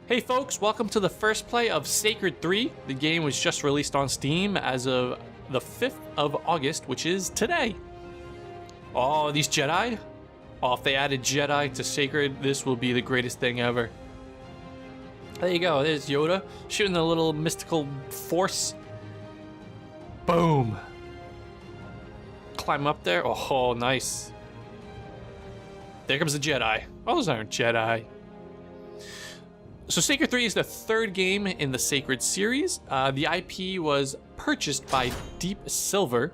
Hey folks, welcome to the first play of Sacred 3. The game was just released on Steam as of the 5th of August, which is today. Oh, these Jedi? Oh, if they added Jedi to Sacred, this will be the greatest thing ever. There you go, there's Yoda, shooting a little mystical force. Boom. Climb up there. Oh, nice. There comes the Jedi. Oh, those aren't Jedi. So Sacred 3 is the third game in the Sacred series. The IP was purchased by Deep Silver.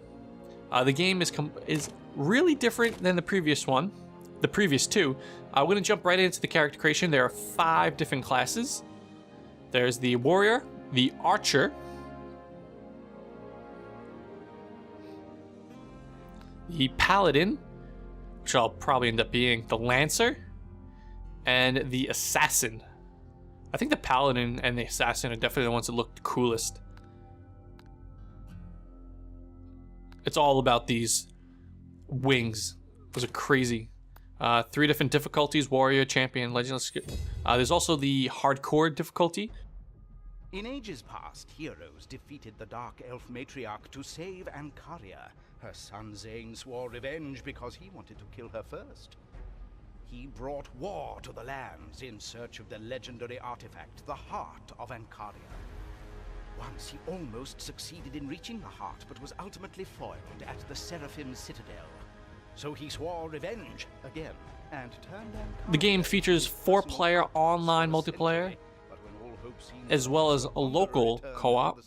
The game is really different than the previous two. We're going to jump right into the character creation. There are 5 different classes. There's the Warrior, the Archer, the Paladin, which I'll probably end up being the Lancer, and the Assassin. I think the Paladin and the Assassin are definitely the ones that look the coolest. It's all about these wings. Those are crazy. 3 different difficulties: Warrior, Champion, Legend. There's also the Hardcore difficulty. In ages past, heroes defeated the Dark Elf matriarch to save Ancaria. Her son Zane swore revenge because he wanted to kill her first. He brought war to the lands in search of the legendary artifact, the Heart of Ancaria. Once he almost succeeded in reaching the heart, but was ultimately foiled at the Seraphim Citadel. So he swore revenge again, and turned Ancaria. The game features 4-player online multiplayer, as well as a local co-op.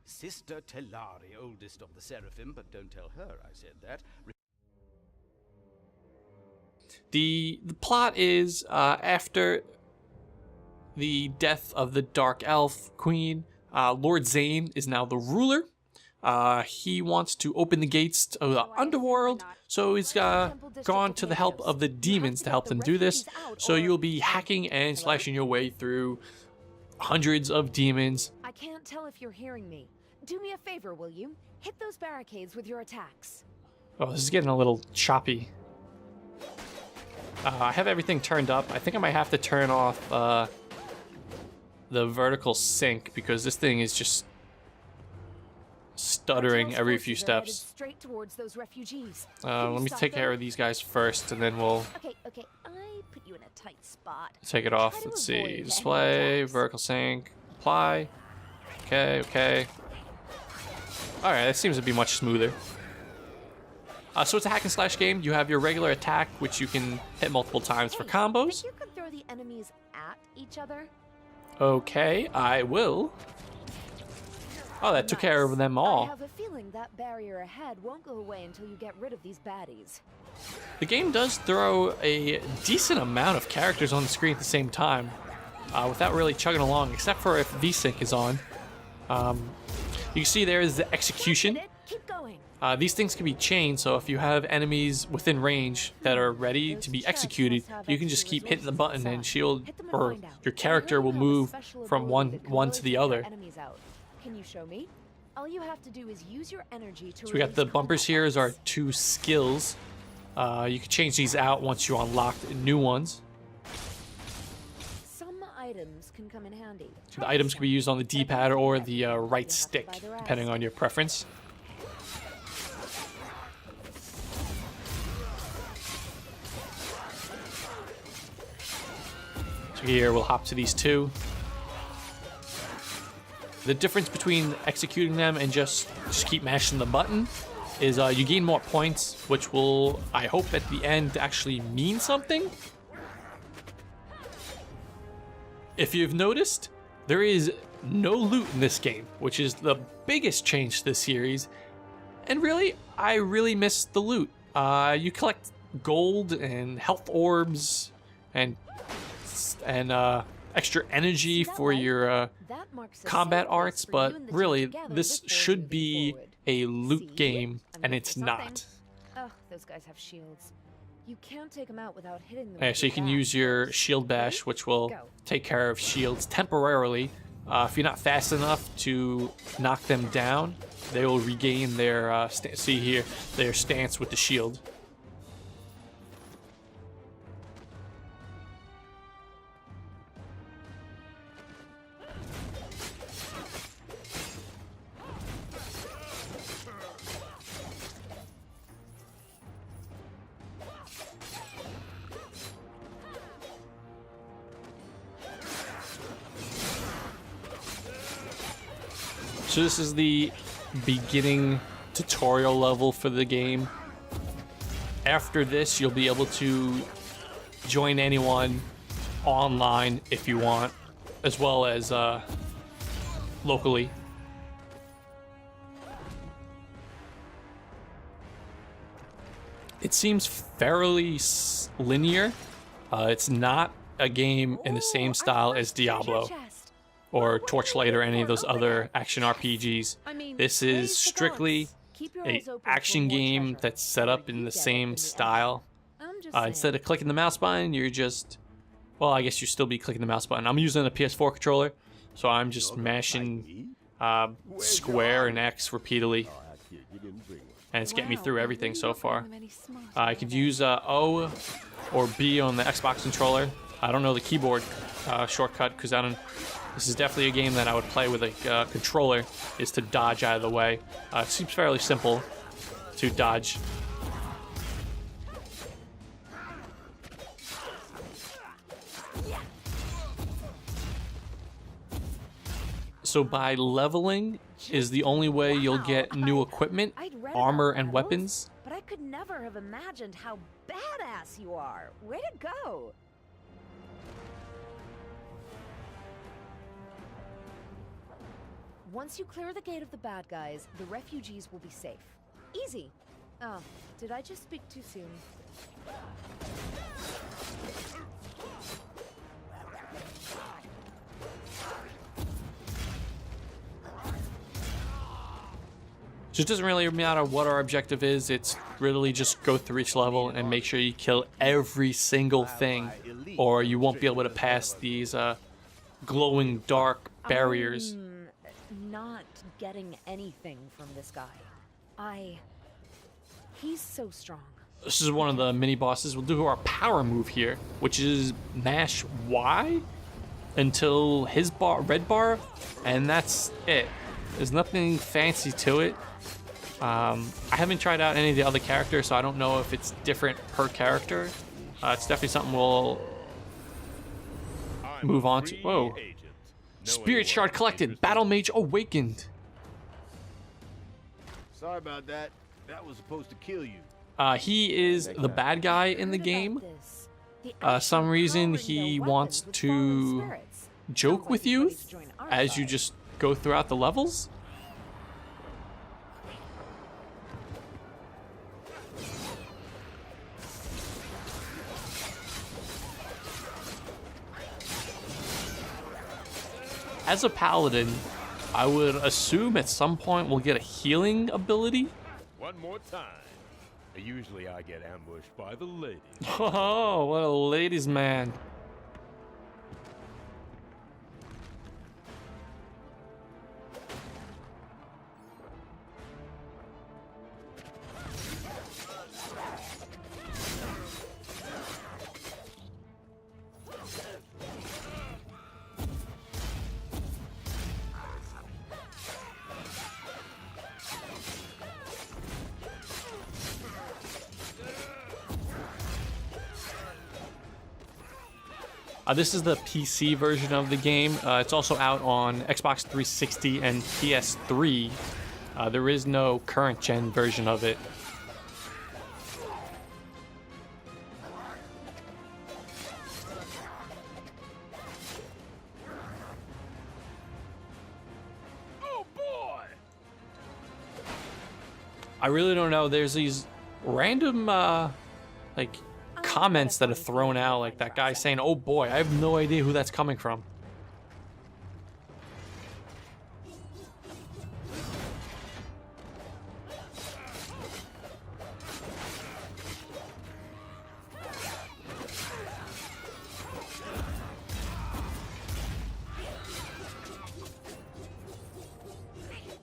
Sister Telari, oldest of the Seraphim, but don't tell her I said that. The plot is after the death of the Dark Elf Queen, Lord Zane is now the ruler. He wants to open the gates of the underworld, so he's gone to the help of the demons to help them do this. So you'll be hacking and slashing your way through hundreds of demons. I can't tell if you're hearing me. Do me a favor, will you? Hit those barricades with your attacks. Oh, this is getting a little choppy. I have everything turned up. I think I might have to turn off the vertical sync because this thing is just stuttering every few steps. Straight towards those refugees. Let me take care of these guys first, and then we'll Okay. I put you in a tight spot. take it off. Let's see. Display, vertical sync, apply. Okay. Alright, that seems to be much smoother. So it's a hack and slash game. You have your regular attack, which you can hit multiple times for combos. Think you could throw the enemies at each other? Okay, I will. Oh, that took care of them I all. have a feeling that barrier ahead won't go away until you get rid of these baddies. The game does throw a decent amount of characters on the screen at the same time, without really chugging along, except for if VSync is on. You can see there is the execution. Keep going. These things can be chained, so if you have enemies within range that are ready to be executed, you can just keep hitting the button and shield, or your character will move from one to the other. Can you show me? All you have to do is use your energy to. So we got the bumpers here as our 2 skills. You can change these out once you unlock new ones. Some items can come in handy. So the items can be used on the D-pad or the right stick, depending on your preference. So here we'll hop to these 2. The difference between executing them and just keep mashing the button is you gain more points, which will, I hope, at the end actually mean something. If you've noticed, there is no loot in this game, which is the biggest change to the series. And really, I really miss the loot. You collect gold and health orbs and extra energy for your combat arts, but really, this should be a loot game, and it's not. Oh, those guys have shields. You can't take them out without hitting them. Okay, so you can use your shield bash, which will take care of shields temporarily. If you're not fast enough to knock them down, they will regain their see here, their stance with the shield. So this is the beginning tutorial level for the game. After this, you'll be able to join anyone online if you want, as well as locally. It seems fairly linear. It's not a game in the same style as Diablo or Torchlight or any of those other action RPGs. This is strictly an action game that's set up in the same style. Instead of clicking the mouse button, you're just, well, I guess you still be clicking the mouse button. I'm using a PS4 controller, so I'm just mashing square and X repeatedly. And it's getting me through everything so far. I could use O or B on the Xbox controller. I don't know the keyboard shortcut because this is definitely a game that I would play with a controller, is to dodge out of the way. It seems fairly simple to dodge. So by leveling is the only way you'll get new equipment, armor, and weapons. But I could never have imagined how badass you are. Way to go. Once you clear the gate of the bad guys, the refugees will be safe. Easy. Oh, did I just speak too soon? So it doesn't really matter what our objective is, it's really just go through each level and make sure you kill every single thing, or you won't be able to pass these glowing dark barriers. I'm not getting anything from this guy. He's so strong. This is one of the mini bosses. We'll do our power move here, which is mash Y until his red bar, and that's it. There's nothing fancy to it. I haven't tried out any of the other characters, so I don't know if it's different per character. It's definitely something we'll move on to. Whoa. Spirit Shard collected. Battle Mage awakened. Sorry about that. That was supposed to kill you. He is the bad guy in the game. Some reason he wants to joke with you as you just go throughout the levels. As a paladin, I would assume at some point we'll get a healing ability. One more time. Usually I get ambushed by the ladies. Oh, what a ladies' man. This is the PC version of the game. It's also out on Xbox 360 and PS3. There is no current gen version of it. Oh boy! I really don't know. There's these random like comments that are thrown out, like that guy saying, "Oh boy," I have no idea who that's coming from.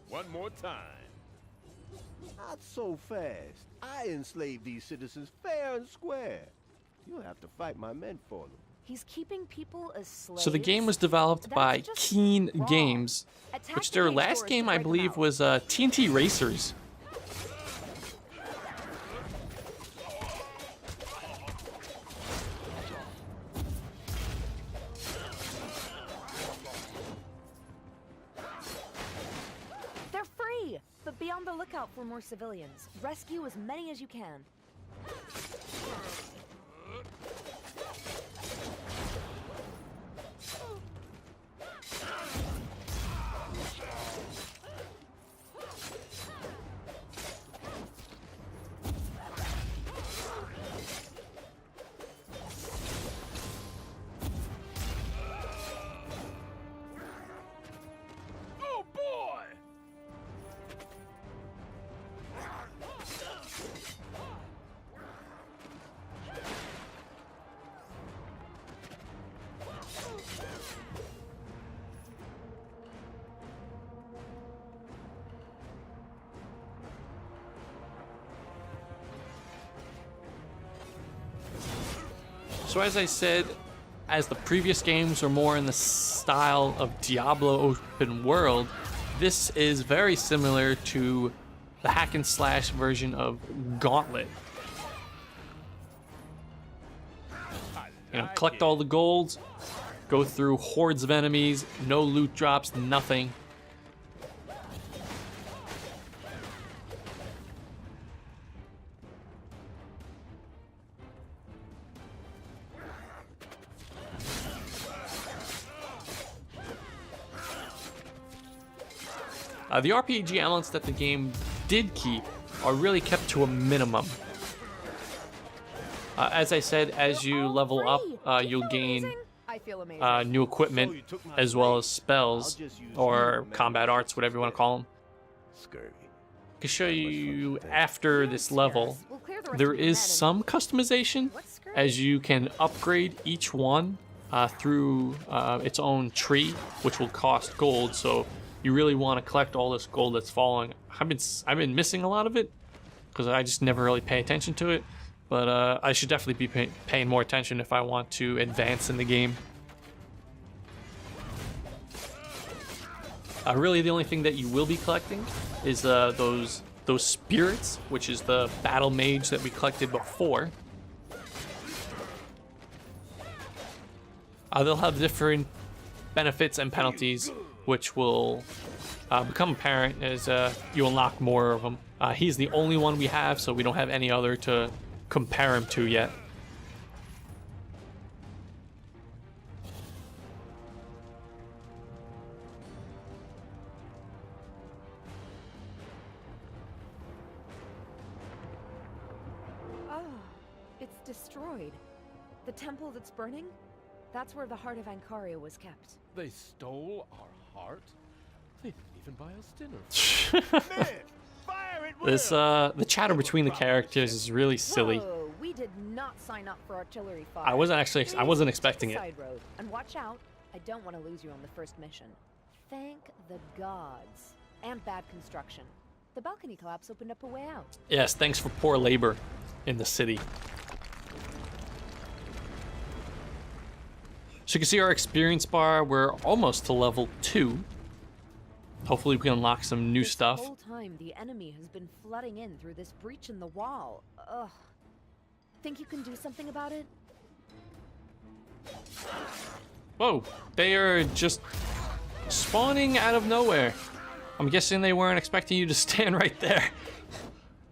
One more time. Not so fast. I enslaved these citizens fair and square. You'll have to fight my men for them. He's keeping people as slaves. So the game was developed by That's just Keen wrong. Games, Attack which the their main last stores game, to I break them believe, out. was TNT Racers. look out for more civilians. Rescue as many as you can. Oh boy! So as I said, as the previous games are more in the style of Diablo open world, this is very similar to the hack and slash version of Gauntlet. You know, collect all the golds, go through hordes of enemies, no loot drops, nothing. The RPG elements that the game did keep are really kept to a minimum. As I said, as you level up, you'll gain I feel amazing. new equipment as well as spells or combat arts, whatever you want to call them. Scurvy. I can show you after this level, there is some customization as you can upgrade each one through its own tree, which will cost gold. So you really want to collect all this gold that's falling. I've been missing a lot of it because I just never really pay attention to it. But I should definitely be paying more attention if I want to advance in the game. Really, the only thing that you will be collecting is those spirits, which is the battle mage that we collected before. They'll have different benefits and penalties, which will become apparent as you unlock more of them. He's the only one we have, so we don't have any other to compare him to yet. Oh, it's destroyed. The temple that's burning? That's where the heart of Ankaria was kept. They stole our heart? They didn't even buy us dinner. Man, fire it, This the chatter between the characters is really silly. Whoa, we did not sign up for artillery fire. I wasn't expecting it. Side road. And watch out, I don't want to lose you on the first mission. Thank the gods. And bad construction. The balcony collapse opened up a way out. Yes, thanks for poor labor in the city. So you can see our experience bar, we're almost to level 2. Hopefully we can unlock some new stuff. This whole time the enemy has been flooding in through this breach in the wall. Ugh. Think you can do something about it? Whoa, they are just spawning out of nowhere. I'm guessing they weren't expecting you to stand right there.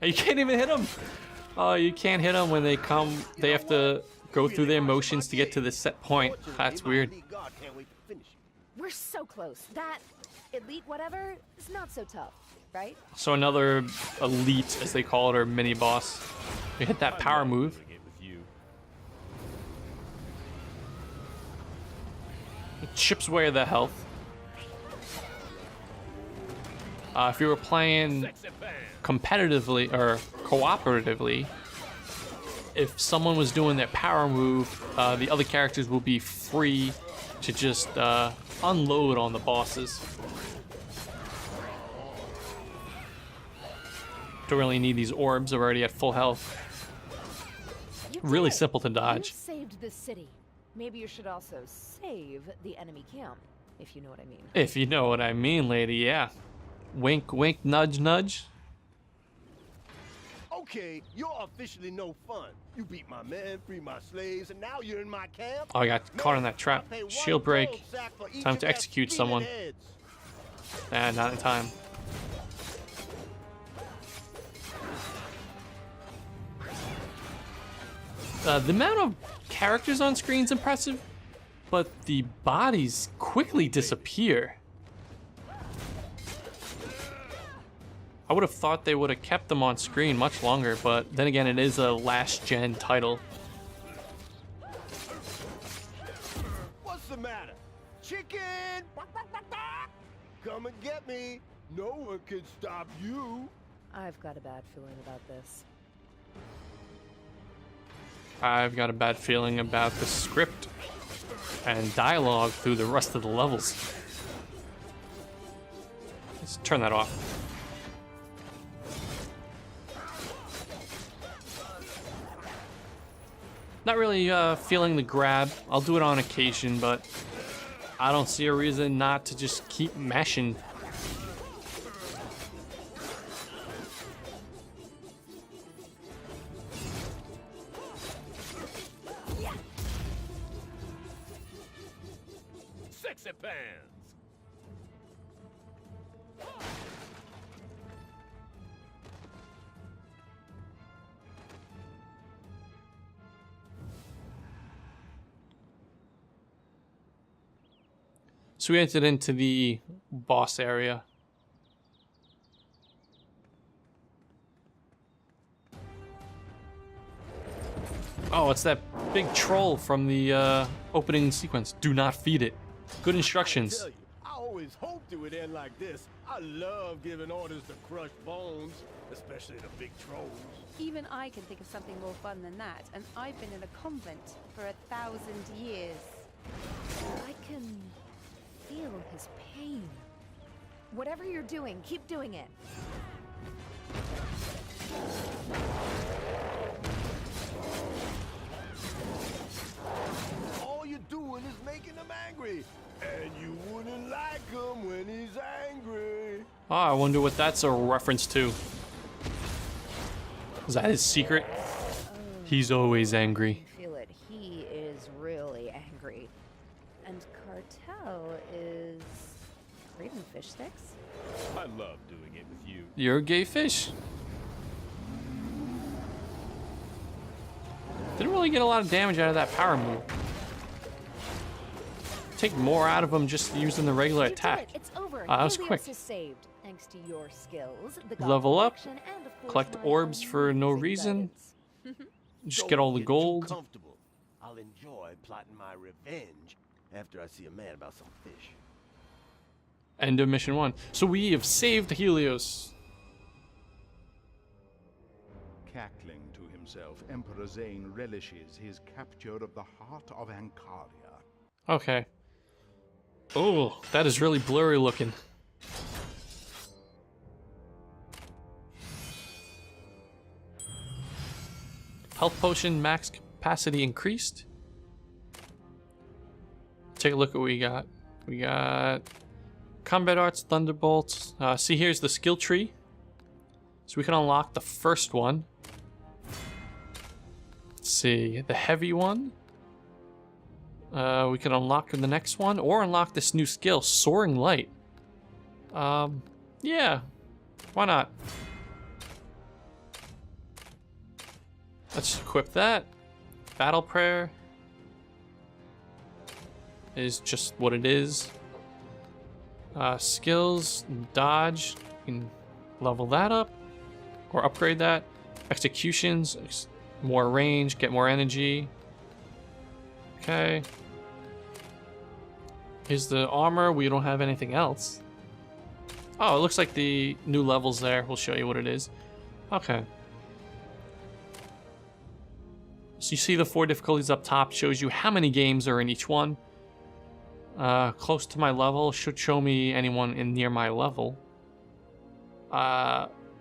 You can't even hit them. Oh, you can't hit them when they come. They have to go through their motions to get to this set point. That's weird. We're so close. That elite whatever is not so tough, right? So another elite, as they call it, or mini boss. You hit that power move. It chips away the health. If you were playing competitively or cooperatively, if someone was doing their power move, the other characters will be free to just unload on the bosses. Don't really need these orbs, they're already at full health. Really simple to You dodge. saved this city. Maybe you should also save the enemy camp, if you know what I mean. If you know what I mean, lady, yeah. Wink, wink, nudge, nudge. Okay, you're officially no fun. You beat my men, free my slaves, and now you're in my camp? Oh, I got caught in that trap. I pay one Shield break. gold sack for each Time of to their execute demon someone. heads. Not in time. The amount of characters on screen is impressive, but the bodies quickly disappear. I would have thought they would have kept them on screen much longer, but then again, it is a last-gen title. What's the matter? Chicken! Come and get me. No one can stop you. I've got a bad feeling about this. I've got a bad feeling about the script and dialogue through the rest of the levels. Let's turn that off. Not really feeling the grab. I'll do it on occasion, but I don't see a reason not to just keep mashing. Sexy pants. So we entered into the boss area. Oh, it's that big troll from the opening sequence. Do not feed it. Good instructions. Tell you, I always hoped it would end like this. I love giving orders to crush bones, especially the big trolls. Even I can think of something more fun than that, and I've been in a convent for 1,000 years. I can feel his pain. Whatever you're doing, keep doing it. All you're doing is making him angry. And you wouldn't like him when he's angry. Oh, I wonder what that's a reference to. Is that his secret? He's always angry. I feel it. He is really angry. And Cartel is craving fish sticks? I love doing it with you. You're a gay fish. Didn't really get a lot of damage out of that power move. Take more out of him just using the regular You did attack. it. It's over. That was Helios quick. is saved, thanks to your skills, the Level up, collection, and of course collect my orbs for no amazing reason. guidance. Just Don't get all the get too gold. comfortable. I'll enjoy plotting my revenge after I see a man about some fish. End of mission 1. So we have saved Helios. Cackling to himself, Emperor Zane relishes his capture of the heart of Ankaria. Okay. Oh, that is really blurry looking. Health potion max capacity increased. Take a look at what we got. We got combat arts, thunderbolts. See, here's the skill tree. So we can unlock the first one. Let's see, the heavy one. We can unlock the next one or unlock this new skill, Soaring Light. Yeah, why not? Let's equip that. Battle Prayer is just what it is. Skills, dodge, you can level that up or upgrade that. Executions, more range, get more energy. Okay. Here's the armor. We don't have anything else. Oh, it looks like the new levels there. We'll show you what it is. Okay. So you see the 4 difficulties up top. Shows you how many games are in each one. Close to my level should show me anyone in near my level.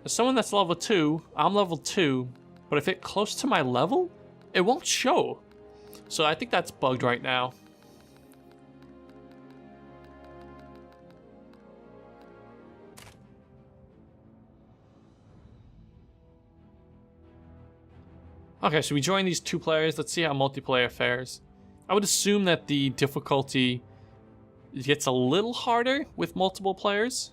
Someone that's level 2. I'm level 2. But if it's close to my level, it won't show. So I think that's bugged right now. Okay, so we join these 2 players. Let's see how multiplayer fares. I would assume that the difficulty gets a little harder with multiple players.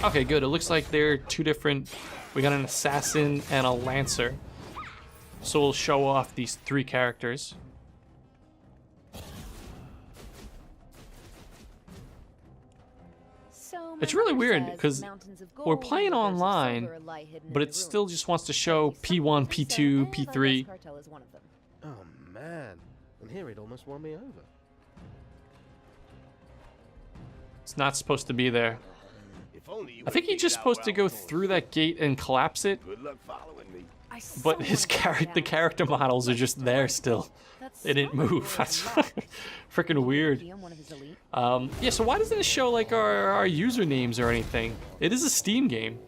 Okay, good. It looks like they're 2 different We got an assassin and a lancer. So we'll show off these 3 characters. So It's really weird because we're playing online, but it still just wants to show P1, P2, P3. Oh man, and here it almost won me over. It's not supposed to be there. If only you I think he's just supposed to go through that gate and collapse it, Good luck following me. but the character models are just there still. They didn't move. That's freaking weird. Yeah, so why doesn't it show like our usernames or anything? It is a Steam game.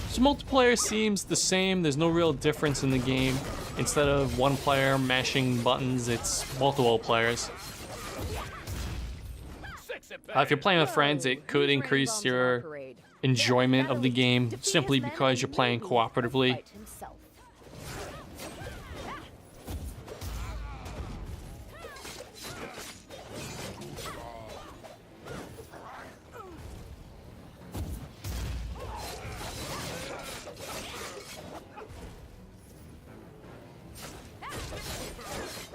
So multiplayer seems the same. There's no real difference in the game. Instead of one player mashing buttons, it's multiple players. If you're playing with friends, it could increase your enjoyment of the game simply because you're playing cooperatively.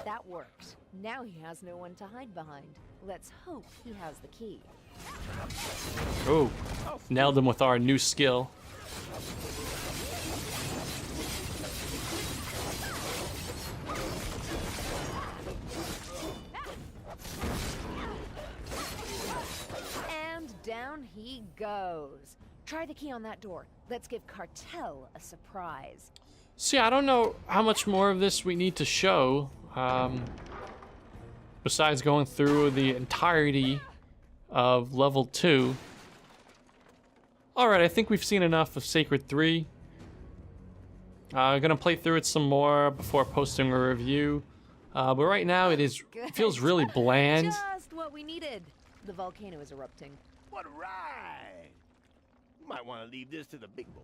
That worked. Now he has no one to hide behind. Let's hope he has the key. Oh, nailed him with our new skill. And down he goes. Try the key on that door. Let's give Cartel a surprise. See, I don't know how much more of this we need to show. Besides going through the entirety of level 2. Alright, I think we've seen enough of Sacred 3. Gonna play through it some more before posting a review. But right now it feels really bland. Just what we needed. The volcano is erupting. What a ride! You might want to leave this to the big boy.